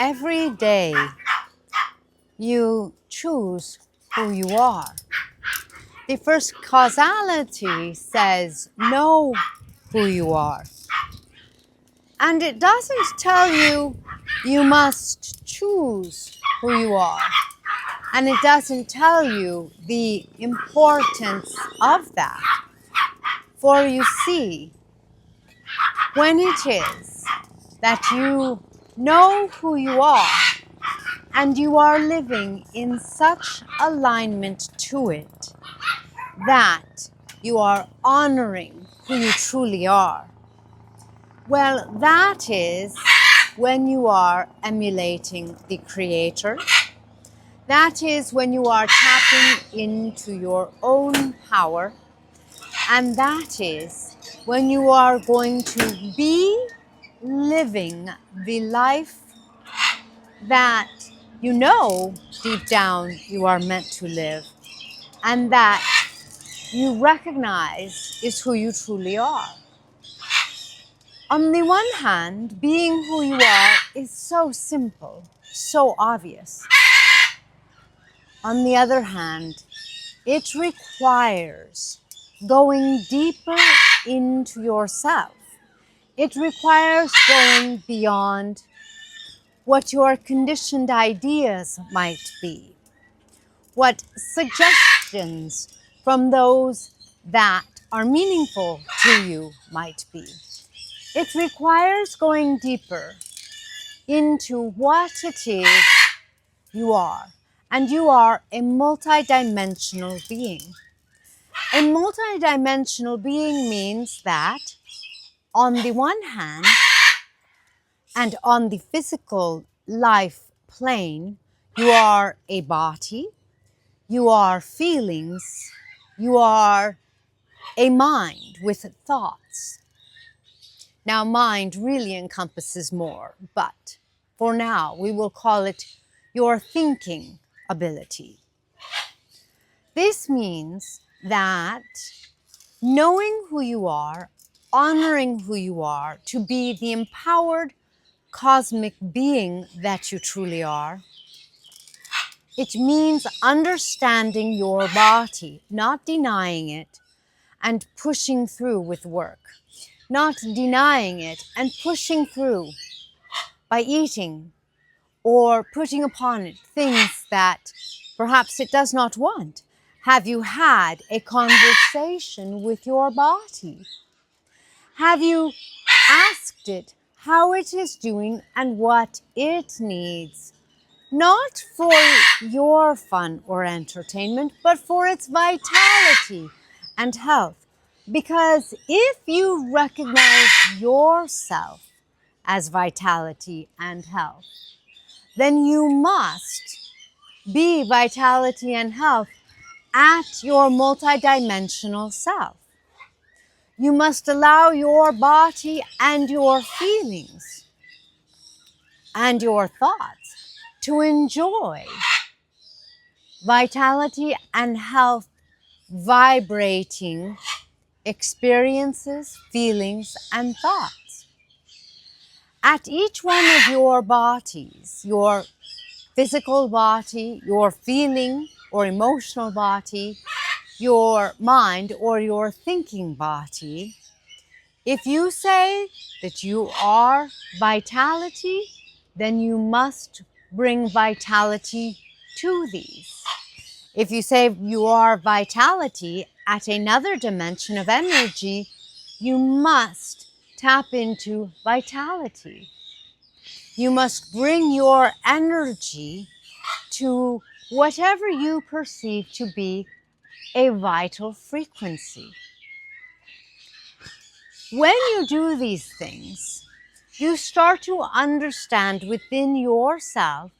Every day you choose who you are. The first causality says know who you are. And it doesn't tell you you must choose who you are. And it doesn't tell you the importance of that. For you see, when it is that you know who you are and you are living in such alignment to it that you are honoring who you truly are, well, that is when you are emulating the Creator. That is when you are tapping into your own power. And that is when you are going to be living the life that you know deep down you are meant to live, and that you recognize is who you truly are. On the one hand, being who you are is so simple, so obvious. On the other hand, it requires going deeper into yourself. It requires going beyond what your conditioned ideas might be, what suggestions from those that are meaningful to you might be. It requires going deeper into what it is you are. And you are a multidimensional being. A multidimensional being means that on the one hand, and on the physical life plane, you are a body, you are feelings, you are a mind with thoughts. Now, mind really encompasses more, but for now, we will call it your thinking ability. This means that knowing who you are, honoring who you are, to be the empowered cosmic being that you truly are, it means understanding your body, not denying it and pushing through with work, not denying it and pushing through by eating or putting upon it things that perhaps it does not want. Have you had a conversation with your body? Have you asked it how it is doing and what it needs? Not for your fun or entertainment, but for its vitality and health. Because if you recognize yourself as vitality and health, then you must be vitality and health at your multidimensional self. You must allow your body and your feelings and your thoughts to enjoy vitality and health vibrating experiences, feelings, and thoughts. At each one of your bodies, your physical body, your feeling or emotional body, your mind or your thinking body, if you say that you are vitality, then you must bring vitality to these. If you say you are vitality at another dimension of energy, you must tap into vitality. You must bring your energy to whatever you perceive to be a vital frequency. When you do these things, you start to understand within yourself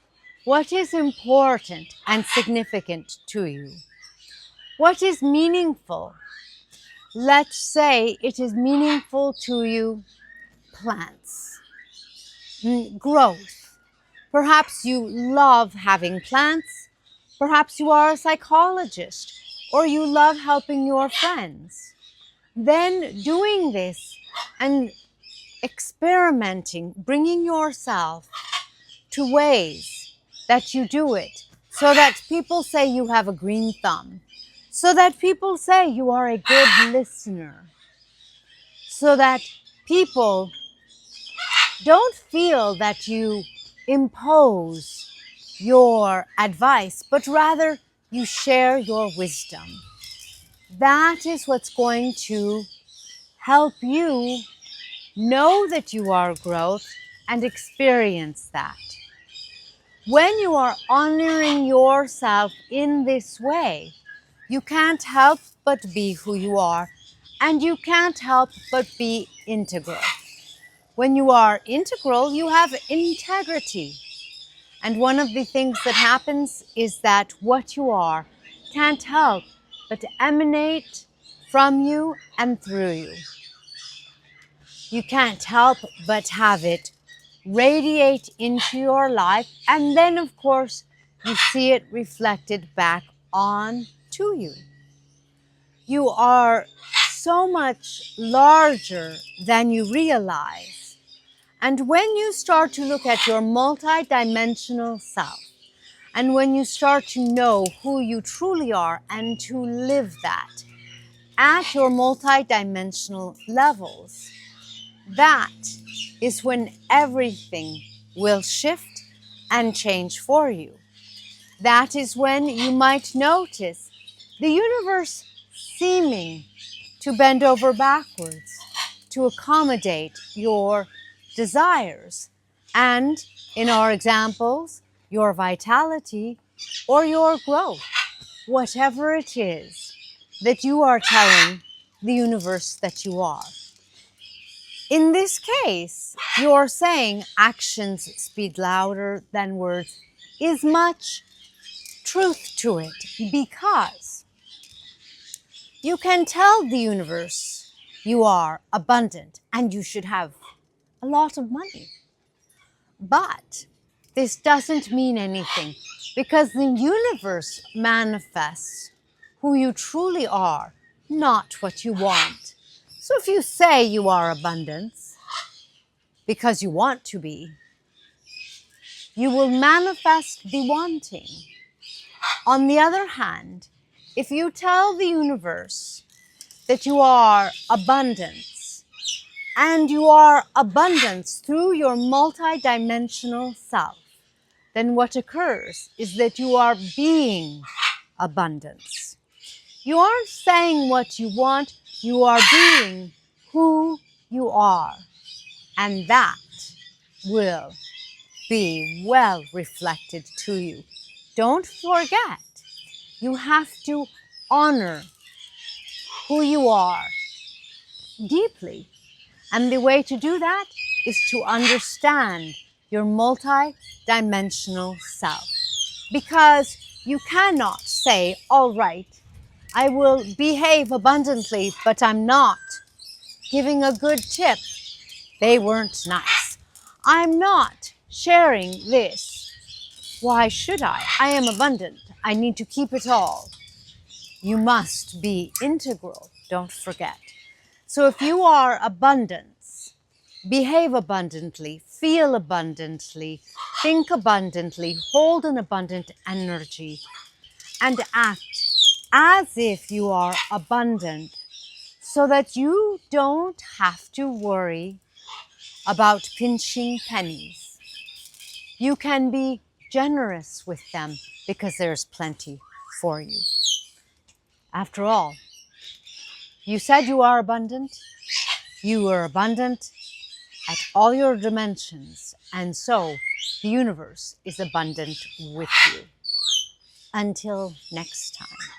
what is important and significant to you. What is meaningful? Let's say it is meaningful to you, plants, growth. Perhaps you love having plants. Perhaps you are a psychologist or you love helping your friends. Then doing this and experimenting, bringing yourself to ways that you do it so that people say you have a green thumb, so that people say you are a good listener, so that people don't feel that you impose your advice, but rather you share your wisdom. That is what's going to help you know that you are growth and experience that. When you are honoring yourself in this way, you can't help but be who you are, and you can't help but be integral. When you are integral, you have integrity. And one of the things that happens is that what you are can't help but emanate from you and through you. You can't help but have it radiate into your life, and then of course you see it reflected back on to you. You are so much larger than you realize. And when you start to look at your multidimensional self, and when you start to know who you truly are and to live that at your multidimensional levels, that is when everything will shift and change for you. That is when you might notice the universe seeming to bend over backwards to accommodate your desires. And in our examples, your vitality or your growth, whatever it is that you are telling the universe that you are. In this case, you're saying actions speak louder than words is much truth to it, because you can tell the universe you are abundant and you should have a lot of money. But this doesn't mean anything, because the universe manifests who you truly are, not what you want. So if you say you are abundance because you want to be, you will manifest the wanting. On the other hand, if you tell the universe that you are abundance, and you are abundance through your multidimensional self, then what occurs is that you are being abundance. You aren't saying what you want, you are being who you are. And that will be well reflected to you. Don't forget, you have to honor who you are deeply. And the way to do that is to understand your multi-dimensional self. Because you cannot say, all right, I will behave abundantly, but I'm not giving a good tip. They weren't nice. I'm not sharing this. Why should I? I am abundant. I need to keep it all. You must be integral, don't forget. So if you are abundance, behave abundantly, feel abundantly, think abundantly, hold an abundant energy, and act as if you are abundant, so that you don't have to worry about pinching pennies. You can be generous with them because there's plenty for you. After all, you said you are abundant. You are abundant at all your dimensions, and so the universe is abundant with you. Until next time.